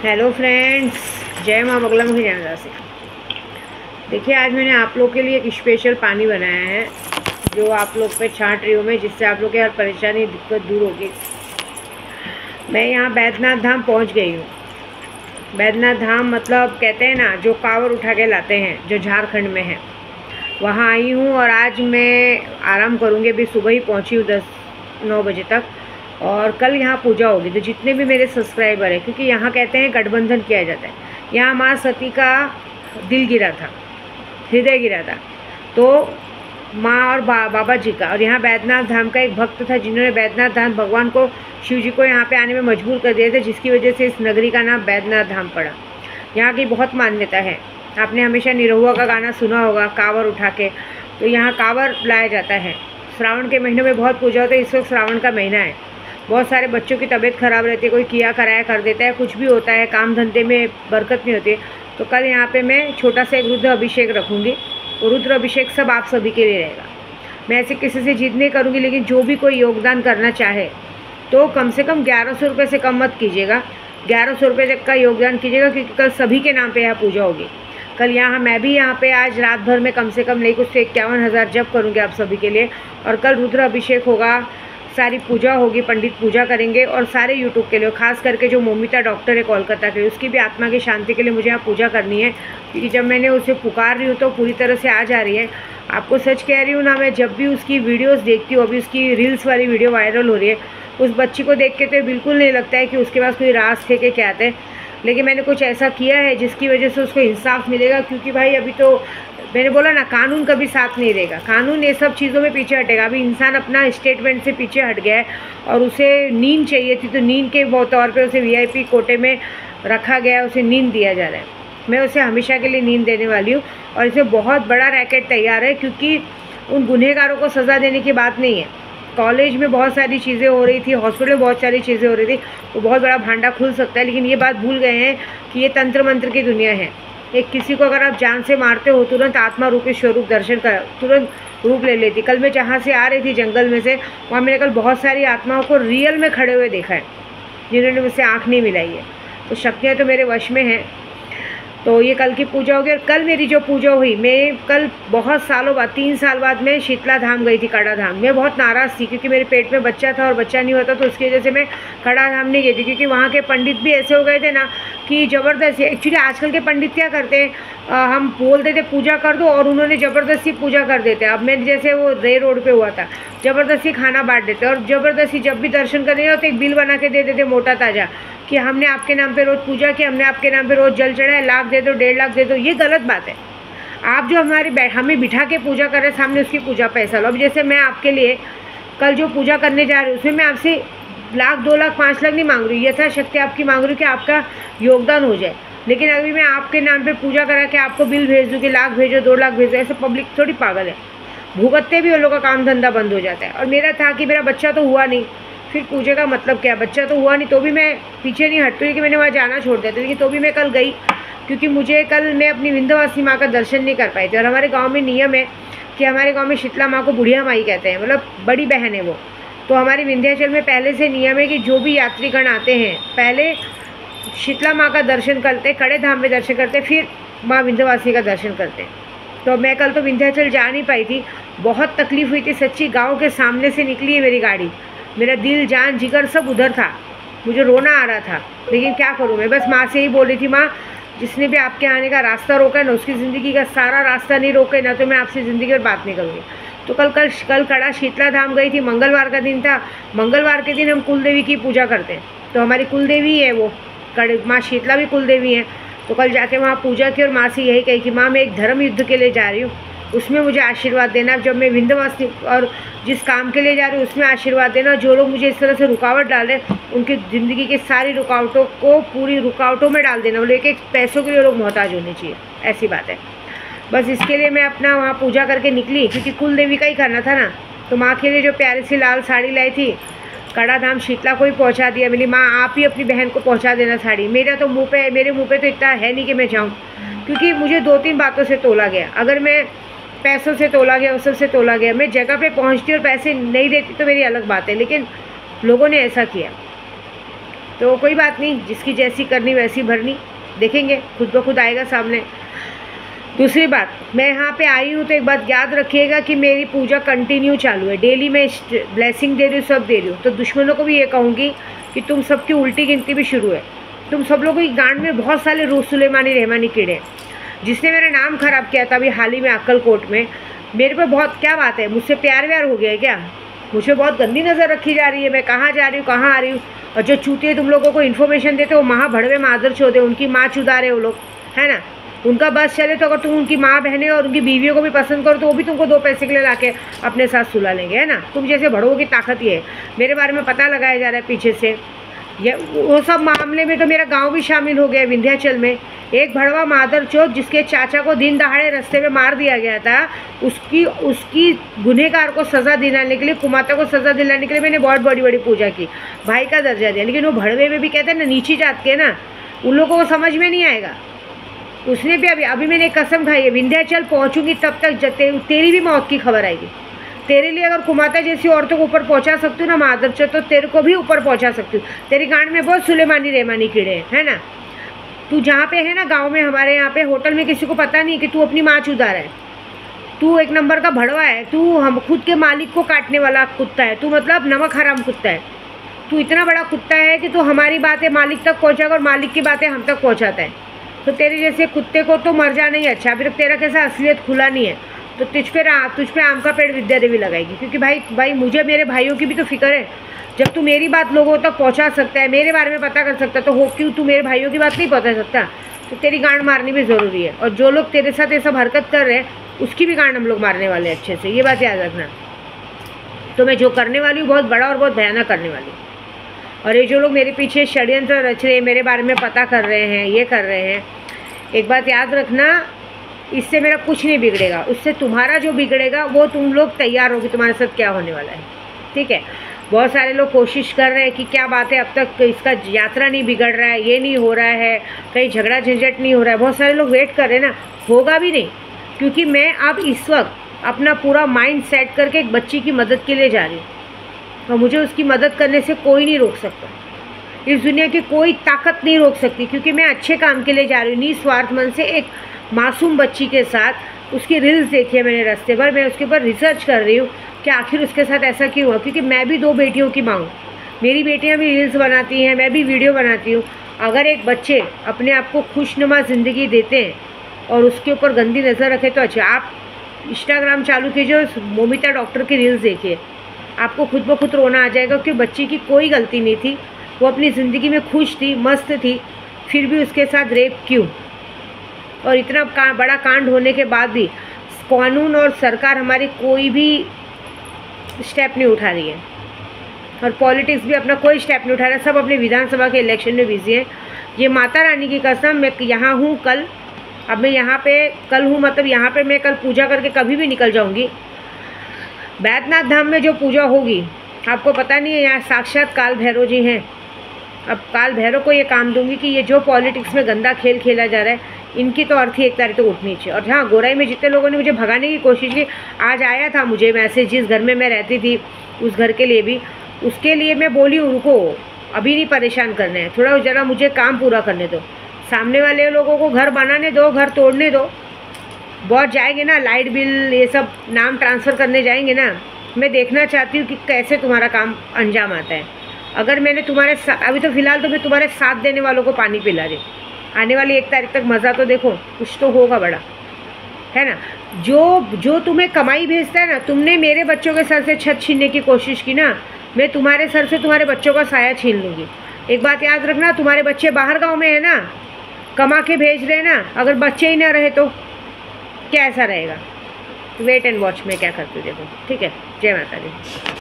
Hello friends, जय माँ बगलामुखी जनादा से। देखिए, आज मैंने आप लोग के लिए एक स्पेशल पानी बनाया है जो आप लोग पे छांट रही हूँ मैं, जिससे आप लोग की हर परेशानी दिक्कत दूर होगी। मैं यहाँ बैद्यनाथ धाम पहुँच गई हूँ। बैद्यनाथ धाम मतलब कहते हैं ना, जो कांवड़ उठा के लाते हैं, जो झारखंड में है, वहाँ आई हूँ। और आज मैं आराम करूँगी। अभी सुबह ही पहुँची हूँ 10-9 बजे तक। और कल यहाँ पूजा होगी। तो जितने भी मेरे सब्सक्राइबर हैं, क्योंकि यहाँ कहते हैं गठबंधन किया जाता है, यहाँ माँ सती का दिल गिरा था, हृदय गिरा था, तो माँ और बाबा जी का। और यहाँ बैद्यनाथ धाम का एक भक्त था जिन्होंने बैद्यनाथ धाम भगवान को, शिव जी को यहाँ पे आने में मजबूर कर दिए थे, जिसकी वजह से इस नगरी का नाम बैद्यनाथ धाम पड़ा। यहाँ की बहुत मान्यता है। आपने हमेशा निरहुआ का गाना सुना होगा, कांवड़ उठा के। तो यहाँ कांवड़ लाया जाता है। श्रावण के महीनों में बहुत पूजा होती है। इस वक्त श्रावण का महीना है। बहुत सारे बच्चों की तबीयत ख़राब रहती है, कोई किया कराया कर देता है, कुछ भी होता है, काम धंधे में बरकत नहीं होती। तो कल यहाँ पे मैं छोटा सा एक रुद्र अभिषेक रखूँगी। रुद्र अभिषेक सब आप सभी के लिए रहेगा। मैं ऐसे किसी से जिद नहीं करूँगी, लेकिन जो भी कोई योगदान करना चाहे तो कम से कम 1100 रुपये से कम मत कीजिएगा। 1100 रुपये तक का योगदान कीजिएगा, क्योंकि कल सभी के नाम पे यहाँ पूजा होगी। कल यहाँ मैं भी यहाँ पे आज रात भर में कम से कम नहीं कुछ तो 51,000 जप करूँगी आप सभी के लिए। और कल रुद्र अभिषेक होगा, सारी पूजा होगी, पंडित पूजा करेंगे। और सारे यूट्यूब के लिए, खास करके जो मोमिता डॉक्टर है कोलकाता के, उसकी भी आत्मा की शांति के लिए मुझे यहाँ पूजा करनी है। क्योंकि जब मैंने उसे पुकार रही हूँ तो पूरी तरह से आ जा रही है। आपको सच कह रही हूँ ना, मैं जब भी उसकी वीडियोस देखती हूँ, अभी उसकी रील्स वाली वीडियो वायरल हो रही है, उस बच्ची को देख के तो बिल्कुल नहीं लगता है कि उसके पास कोई राज थे कि क्या थे। लेकिन मैंने कुछ ऐसा किया है जिसकी वजह से उसको इंसाफ मिलेगा। क्योंकि भाई अभी तो मैंने बोला ना, कानून कभी साथ नहीं देगा। कानून ये सब चीज़ों में पीछे हटेगा। अभी इंसान अपना स्टेटमेंट से पीछे हट गया है और उसे नींद चाहिए थी, तो नींद के तौर पे उसे VIP कोटे में रखा गया है, उसे नींद दिया जा रहा है। मैं उसे हमेशा के लिए नींद देने वाली हूँ। और इसमें बहुत बड़ा रैकेट तैयार है, क्योंकि उन गुनहगारों को सज़ा देने की बात नहीं है। कॉलेज में बहुत सारी चीज़ें हो रही थी, हॉस्पिटल में बहुत सारी चीज़ें हो रही थी, तो बहुत बड़ा भांडा खुल सकता है। लेकिन ये बात भूल गए हैं कि ये तंत्र मंत्र की दुनिया है। एक किसी को अगर आप जान से मारते हो, तुरंत आत्मा रूपी स्वरूप दर्शन कर तुरंत रूप ले लेती। कल मैं जहाँ से आ रही थी जंगल में से, वहाँ मैंने कल बहुत सारी आत्माओं को रियल में खड़े हुए देखा है, जिन्होंने मुझसे आँख नहीं मिलाई है। तो शक्तियाँ तो मेरे वश में हैं। तो ये कल की पूजा होगी। और कल मेरी जो पूजा हुई, मैं कल बहुत सालों बाद, 3 साल बाद मैं शीतला धाम गई थी, कड़ा धाम। मैं बहुत नाराज़ थी क्योंकि मेरे पेट में बच्चा था और बच्चा नहीं होता, तो उसकी वजह से मैं कड़ा धाम नहीं गई थी। क्योंकि वहाँ के पंडित भी ऐसे हो गए थे ना कि ज़बरदस्ती। एक्चुअली आजकल के पंडित क्या करते हैं, हम बोलते थे पूजा कर दो और उन्होंने ज़बरदस्ती पूजा कर देते। अब मैं जैसे वो रे रोड पर हुआ था, ज़बरदस्ती खाना बांट देते और ज़बरदस्ती जब भी दर्शन करने जाओ तो एक बिल बना के दे देते मोटा ताज़ा, कि हमने आपके नाम पे रोज़ पूजा की, हमने आपके नाम पे रोज़ जल चढ़ाए, लाख दे दो, 1.5 लाख दे दो। ये गलत बात है। आप जो हमें बिठा के पूजा कर रहे हैं, सामने उसकी पूजा पैसा लो। अब जैसे मैं आपके लिए कल जो पूजा करने जा रही हूँ, उसमें मैं आपसे 1 लाख, 2 लाख, 5 लाख नहीं मांग रही हूँ। यथाशक्ति आपकी मांग रही हूँ कि आपका योगदान हो जाए। लेकिन अभी मैं आपके नाम पर पूजा करा के आपको बिल भेज दूँ कि लाख भेजो, 2 लाख भेजो, ऐसे पब्लिक थोड़ी पागल है। भुगतते भी उन लोगों का काम धंधा बंद हो जाता है। और मेरा था कि मेरा बच्चा तो हुआ नहीं, फिर पूजा का मतलब क्या, बच्चा तो हुआ नहीं, तो भी मैं पीछे नहीं हटती कि मैंने वहाँ जाना छोड़ दिया था। लेकिन तो भी मैं कल गई, क्योंकि मुझे कल मैं अपनी विंध्यवासिनी माँ का दर्शन नहीं कर पाई थी। और हमारे गांव में नियम है कि हमारे गांव में शीतला माँ को बुढ़िया माई कहते हैं, मतलब बड़ी बहन है वो। तो हमारे विंध्याचल में पहले से नियम है कि जो भी यात्रीगण आते हैं, पहले शीतला माँ का दर्शन करते, कड़े धाम में दर्शन करते, फिर माँ विंध्यवासिनी का दर्शन करते। तो मैं कल तो विंध्याचल जा नहीं पाई थी, बहुत तकलीफ़ हुई थी सच्ची। गाँव के सामने से निकली है मेरी गाड़ी, मेरा दिल जान जिगर सब उधर था, मुझे रोना आ रहा था। लेकिन क्या करूँ, मैं बस माँ से ही बोल रही थी, माँ जिसने भी आपके आने का रास्ता रोका है ना, उसकी ज़िंदगी का सारा रास्ता नहीं रोके ना, तो मैं आपसे ज़िंदगी में बात नहीं करूँगी। तो कल कड़ा शीतला धाम गई थी। मंगलवार का दिन था। मंगलवार के दिन हम कुल देवी की पूजा करते हैं, तो हमारी कुल देवी है वो माँ शीतला भी कुल देवी है। तो कल जाके वहाँ पूजा की और माँ से यही कही कि माँ मैं एक धर्म युद्ध के लिए जा रही हूँ, उसमें मुझे आशीर्वाद देना। जब मैं विंध्यवासिनी और जिस काम के लिए जा रही हूँ उसमें आशीर्वाद देना। जो लोग मुझे इस तरह से रुकावट डाल रहे हैं, उनकी ज़िंदगी की सारी रुकावटों को पूरी रुकावटों में डाल देना। लेकिन पैसों के लिए लोग मोहताज होने चाहिए, ऐसी बात है। बस इसके लिए मैं अपना वहाँ पूजा करके निकली, क्योंकि कुल देवी का ही करना था ना। तो माँ के लिए जो प्यारी सी लाल साड़ी लाई थी, कड़ा धाम शीतला को ही पहुँचा दिया। मेरी माँ आप ही अपनी बहन को पहुँचा देना साड़ी। मेरे मुँह पे तो इतना है नहीं कि मैं जाऊँ, क्योंकि मुझे 2-3 बातों से तोला गया। अगर मैं पैसों से तोला गया, उस सब से तोला गया, मैं जगह पे पहुंचती और पैसे नहीं देती तो मेरी अलग बात है, लेकिन लोगों ने ऐसा किया। तो कोई बात नहीं, जिसकी जैसी करनी वैसी भरनी, देखेंगे खुद ब खुद आएगा सामने। दूसरी बात, मैं यहाँ पे आई हूँ तो एक बात याद रखिएगा कि मेरी पूजा कंटिन्यू चालू है, डेली मैं ब्लेसिंग दे रही हूँ, सब दे रही हूँ। तो दुश्मनों को भी ये कहूँगी कि तुम सबकी उल्टी गिनती भी शुरू है। तुम सब लोगों की गांड में बहुत सारे रूस सुलेमानी रहमानी कीड़े हैं। जिसने मेरा नाम ख़राब किया था अभी हाल ही में अक्कलकोट में, मेरे पे बहुत, क्या बात है, मुझसे प्यार व्यार हो गया है क्या? मुझे बहुत गंदी नज़र रखी जा रही है, मैं कहाँ जा रही हूँ, कहाँ आ रही हूँ। और जो चूतिए तुम लोगों को इन्फॉर्मेशन देते वो महा भड़वे मादर चौधे, उनकी माँ चुदा रहे वो लोग, है ना। उनका बस चले तो अगर तुम उनकी माँ बहनें और उनकी बीवियों को भी पसंद करो तो वो भी तुमको 2 पैसे के लिए लाके अपने साथ सुला लेंगे, है ना। तुम जैसे भड़वों की ताकत ये है। मेरे बारे में पता लगाया जा रहा है पीछे से, ये वो सब मामले में तो मेरा गांव भी शामिल हो गया विंध्याचल में। एक भड़वा मादर चौथ जिसके चाचा को दिन दहाड़े रास्ते में मार दिया गया था, उसकी गुनहगार को सज़ा दिलाने के लिए, कुमाता को सज़ा दिलाने के लिए मैंने बहुत बड़ी बड़ी पूजा की, भाई का दर्जा दिया। लेकिन वो भड़वे में भी कहते हैं ना, नीची जात के ना, उन लोगों को समझ में नहीं आएगा। उसने भी अभी मैंने एक कसम खाई है, विंध्याचल पहुँचूंगी तब तक तेरी भी मौत की खबर आएगी। तेरे लिए अगर कुमाता जैसी औरतों को ऊपर पहुंचा सकती हूँ ना मादर चौथ, तो तेरे को भी ऊपर पहुंचा सकती हूँ। तेरी गांड में बहुत सुलेमानी रहमानी कीड़े हैं, है ना। तू जहाँ पे है ना, गांव में हमारे यहाँ पे होटल में किसी को पता नहीं कि तू अपनी माँ चुदा रहा है। तू एक नंबर का भड़वा है, तू हम खुद के मालिक को काटने वाला कुत्ता है, तू मतलब नमक हराम कुत्ता है। तू इतना बड़ा कुत्ता है कि तू हमारी बातें मालिक तक पहुँचाएगा और मालिक की बातें हम तक पहुँचाता है। तो तेरे जैसे कुत्ते को तो मर जाना ही अच्छा, अभी तक तेरा कैसा असलियत खुला नहीं है। तो तुझ पे आम का पेड़ विद्या देवी लगाएगी, क्योंकि भाई मुझे मेरे भाइयों की भी तो फिक्र है। जब तू मेरी बात लोगों तक पहुंचा सकता है, मेरे बारे में पता कर सकता है, तो हो क्यों तू मेरे भाइयों की बात नहीं पहुंचा सकता? तो तेरी गांड मारनी भी ज़रूरी है। और जो लोग तेरे साथ ये सब हरकत कर रहे हैं उसकी भी गांड हम लोग मारने वाले हैं अच्छे से, ये बात याद रखना। तो मैं जो करने वाली हूँ बहुत बड़ा और बहुत भयानक करने वाली हूँ। और ये जो लोग मेरे पीछे षड्यंत्र रच रहे हैं, मेरे बारे में पता कर रहे हैं, ये कर रहे हैं, एक बात याद रखना, इससे मेरा कुछ नहीं बिगड़ेगा। उससे तुम्हारा जो बिगड़ेगा वो तुम लोग तैयार होगी, तुम्हारे साथ क्या होने वाला है, ठीक है। बहुत सारे लोग कोशिश कर रहे हैं कि क्या बात है, अब तक इसका यात्रा नहीं बिगड़ रहा है, ये नहीं हो रहा है, कहीं झगड़ा झंझट नहीं हो रहा है। बहुत सारे लोग वेट कर रहे हैं ना, होगा भी नहीं, क्योंकि मैं अब इस वक्त अपना पूरा माइंड सेट करके एक बच्ची की मदद के लिए जा रही हूँ, और मुझे उसकी मदद करने से कोई नहीं रोक सकता। इस दुनिया की कोई ताकत नहीं रोक सकती, क्योंकि मैं अच्छे काम के लिए जा रही हूँ, निस्वार्थ मन से। एक मासूम बच्ची के साथ उसकी रील्स देखी है मैंने रास्ते भर, मैं उसके ऊपर रिसर्च कर रही हूँ कि आखिर उसके साथ ऐसा क्यों हुआ, क्योंकि मैं भी 2 बेटियों की माँ हूँ। मेरी बेटियाँ भी रील्स बनाती हैं, मैं भी वीडियो बनाती हूँ। अगर एक बच्चे अपने आप को खुशनुमा ज़िंदगी देते हैं और उसके ऊपर गंदी नज़र रखें तो अच्छा। आप इंस्टाग्राम चालू कीजिए, मोमिता डॉक्टर की रील्स देखिए, आपको खुद ब खुद रोना आ जाएगा, क्योंकि बच्ची की कोई गलती नहीं थी, वो अपनी ज़िंदगी में खुश थी, मस्त थी, फिर भी उसके साथ रेप क्यों? और इतना बड़ा कांड होने के बाद भी कानून और सरकार हमारी कोई भी स्टेप नहीं उठा रही है, और पॉलिटिक्स भी अपना कोई स्टेप नहीं उठा रहा है। सब अपने विधानसभा के इलेक्शन में बिजी है। ये माता रानी की कसम, मैं यहाँ हूँ कल, अब मैं यहाँ पे कल हूँ, मतलब यहाँ पे मैं कल पूजा करके कभी भी निकल जाऊँगी। बैद्यनाथ धाम में जो पूजा होगी, आपको पता नहीं है, यहाँ साक्षात काल भैरव जी हैं। अब काल भैरव को ये काम दूंगी कि ये जो पॉलिटिक्स में गंदा खेल खेला जा रहा है, इनकी तो अर्थी 1 तारीख तो उठनी चाहिए। और हाँ, गोराई में जितने लोगों ने मुझे भगाने की कोशिश की, आज आया था मुझे मैसेज, जिस घर में मैं रहती थी उस घर के लिए भी, उसके लिए मैं बोली उनको अभी नहीं परेशान करना है, थोड़ा ज़रा मुझे काम पूरा करने दो। सामने वाले लोगों को घर बनाने दो, घर तोड़ने दो, बहुत जाएंगे ना, लाइट बिल ये सब नाम ट्रांसफ़र करने जाएंगे ना। मैं देखना चाहती हूँ कि कैसे तुम्हारा काम अंजाम आता है। अगर मैंने तुम्हारे अभी तो फ़िलहाल तो मैं तुम्हारे साथ देने वालों को पानी पिला रही हूँ, आने वाली 1 तारीख तक मज़ा तो देखो, कुछ तो होगा बड़ा, है ना। जो तुम्हें कमाई भेजता है ना, तुमने मेरे बच्चों के सर से छत छीनने की कोशिश की ना, मैं तुम्हारे सर से तुम्हारे बच्चों का साया छीन लूँगी। एक बात याद रखना, तुम्हारे बच्चे बाहर गाँव में है ना, कमा के भेज रहे हैं ना, अगर बच्चे ही ना रहे तो क्या ऐसा रहेगा? वेट एंड वॉच में क्या करती हूँ देखो, ठीक है। जय माता दी।